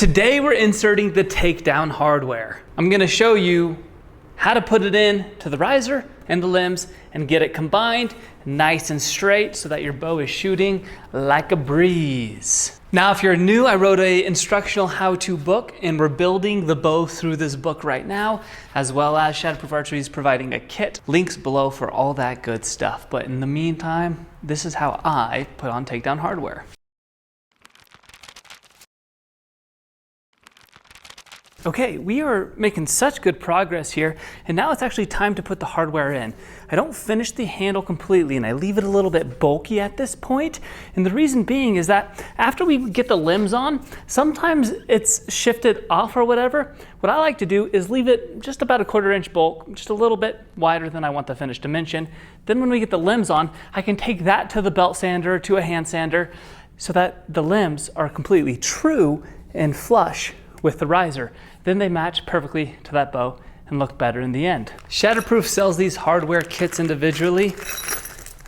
Today we're inserting the Takedown hardware. I'm gonna show you how to put it in to the riser and the limbs and get it combined nice and straight so that your bow is shooting like a breeze. Now, if you're new, I wrote an instructional how-to book and we're building the bow through this book right now, as well as Shatterproof Archery is providing a kit. Links below for all that good stuff. But in the meantime, this is how I put on Takedown hardware. Okay, we are making such good progress here, and now it's actually time to put the hardware in. I don't finish the handle completely, and I leave it a little bit bulky at this point. And the reason being is that after we get the limbs on, sometimes it's shifted off or whatever. What I like to do is leave it just about a 1/4 inch bulk, just a little bit wider than I want the finished dimension. Then when we get the limbs on, I can take that to the belt sander, to a hand sander, so that the limbs are completely true and flush with the riser. Then they match perfectly to that bow and look better in the end. Shatterproof sells these hardware kits individually,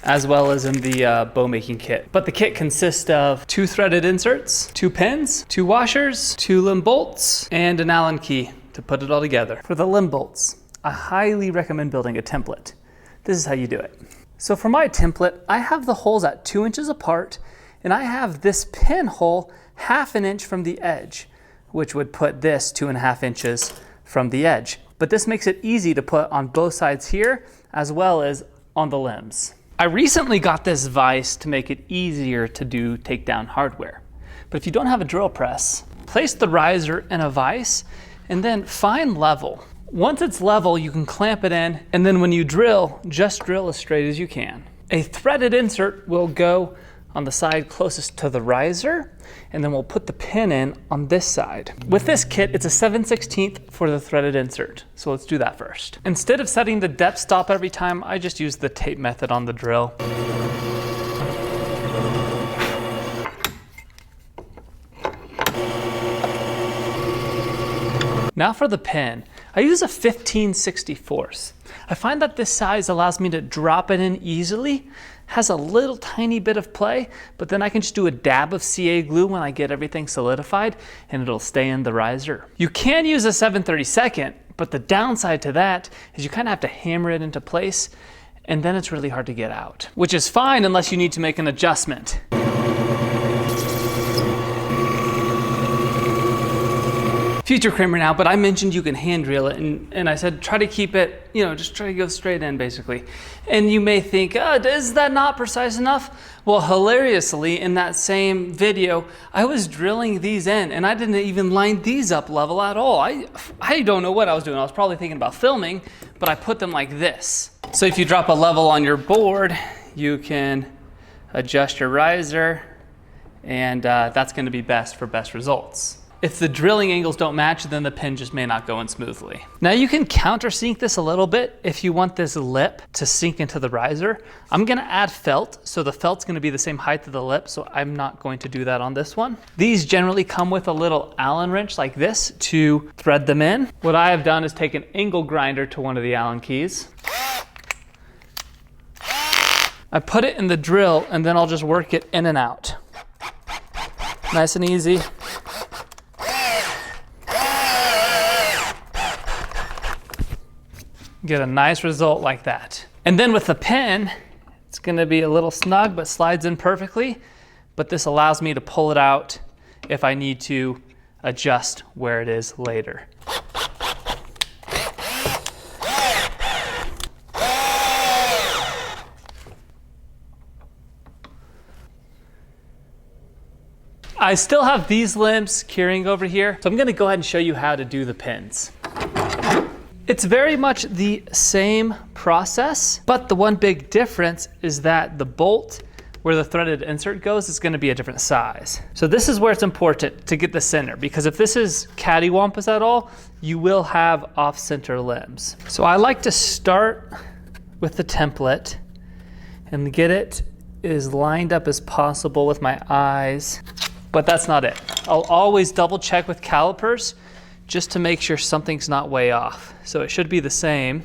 as well as in the bow making kit. But the kit consists of 2 threaded inserts, 2 pins, 2 washers, 2 limb bolts, and an Allen key to put it all together. For the limb bolts, I highly recommend building a template. This is how you do it. So for my template, I have the holes at 2 inches apart, and I have this pin hole 1/2 inch from the edge, which would put this 2.5 inches from the edge. But this makes it easy to put on both sides here, as well as on the limbs. I recently got this vise to make it easier to do takedown hardware. But if you don't have a drill press, place the riser in a vise and then find level. Once it's level, you can clamp it in, and then when you drill, just drill as straight as you can. A threaded insert will go on the side closest to the riser, and then we'll put the pin in on this side. With this kit, it's a 7/16 for the threaded insert. So let's do that first. Instead of setting the depth stop every time, I just use the tape method on the drill. Now for the pin, I use a 15/64. I find that this size allows me to drop it in easily, has a little tiny bit of play, but then I can just do a dab of CA glue when I get everything solidified and it'll stay in the riser. You can use a 7/32, but the downside to that is you kind of have to hammer it into place and then it's really hard to get out, which is fine unless you need to make an adjustment. Future Kramer now, but I mentioned you can hand drill it, and I said try to keep it, just try to go straight in basically. And you may think, is that not precise enough? Well, hilariously, in that same video, I was drilling these in, and I didn't even line these up level at all. I don't know what I was doing. I was probably thinking about filming, but I put them like this. So if you drop a level on your board, you can adjust your riser, and that's gonna be best for best results. If the drilling angles don't match, then the pin just may not go in smoothly. Now you can countersink this a little bit if you want this lip to sink into the riser. I'm gonna add felt, so the felt's gonna be the same height of the lip, so I'm not going to do that on this one. These generally come with a little Allen wrench like this to thread them in. What I have done is take an angle grinder to one of the Allen keys. I put it in the drill and then I'll just work it in and out. Nice and easy. Get a nice result like that. And then with the pin, it's gonna be a little snug, but slides in perfectly. But this allows me to pull it out if I need to adjust where it is later. I still have these limbs curing over here, so I'm gonna go ahead and show you how to do the pins. It's very much the same process, but the one big difference is that the bolt where the threaded insert goes is gonna be a different size. So this is where it's important to get the center, because if this is cattywampus at all, you will have off-center limbs. So I like to start with the template and get it as lined up as possible with my eyes, but that's not it. I'll always double check with calipers just to make sure something's not way off. So it should be the same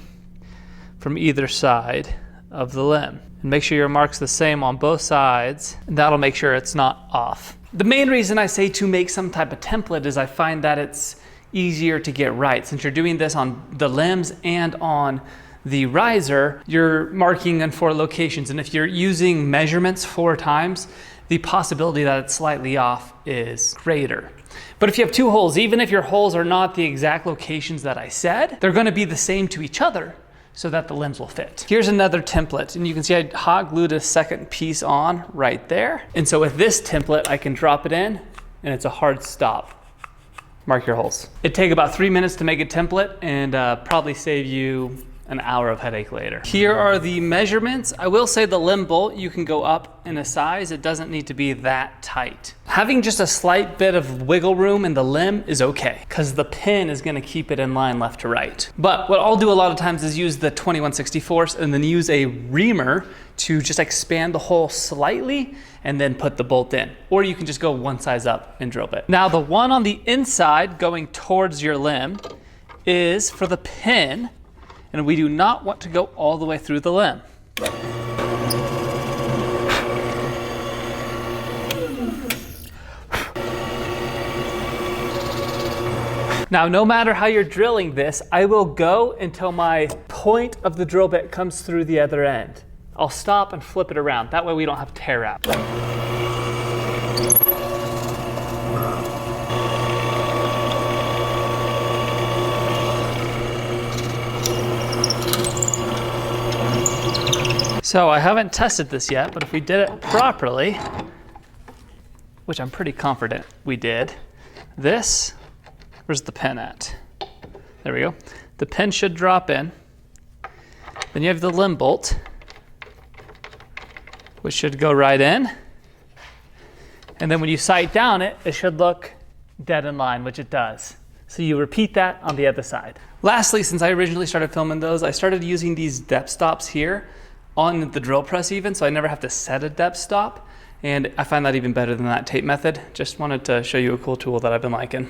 from either side of the limb. And make sure your mark's the same on both sides, and that'll make sure it's not off. The main reason I say to make some type of template is I find that it's easier to get right. Since you're doing this on the limbs and on the riser, you're marking in 4 locations. And if you're using measurements 4 times, the possibility that it's slightly off is greater. But if you have 2 holes, even if your holes are not the exact locations that I said, they're gonna be the same to each other so that the limbs will fit. Here's another template, and you can see I hot glued a second piece on right there. And so with this template, I can drop it in and it's a hard stop. Mark your holes. It'd take about 3 minutes to make a template and probably save you an hour of headache later. Here are the measurements. I will say the limb bolt, you can go up in a size. It doesn't need to be that tight. Having just a slight bit of wiggle room in the limb is okay, because the pin is gonna keep it in line left to right. But what I'll do a lot of times is use the 21/64 and then use a reamer to just expand the hole slightly and then put the bolt in. Or you can just go 1 size up and drill bit. Now the one on the inside going towards your limb is for the pin, and we do not want to go all the way through the limb. Now, no matter how you're drilling this, I will go until my point of the drill bit comes through the other end. I'll stop and flip it around. That way we don't have tear out. So I haven't tested this yet, but if we did it properly, which I'm pretty confident we did, this, where's the pin at? There we go. The pin should drop in. Then you have the limb bolt, which should go right in. And then when you sight down it, it should look dead in line, which it does. So you repeat that on the other side. Lastly, since I originally started filming those, I started using these depth stops here on the drill press even, so I never have to set a depth stop. And I find that even better than that tape method. Just wanted to show you a cool tool that I've been liking.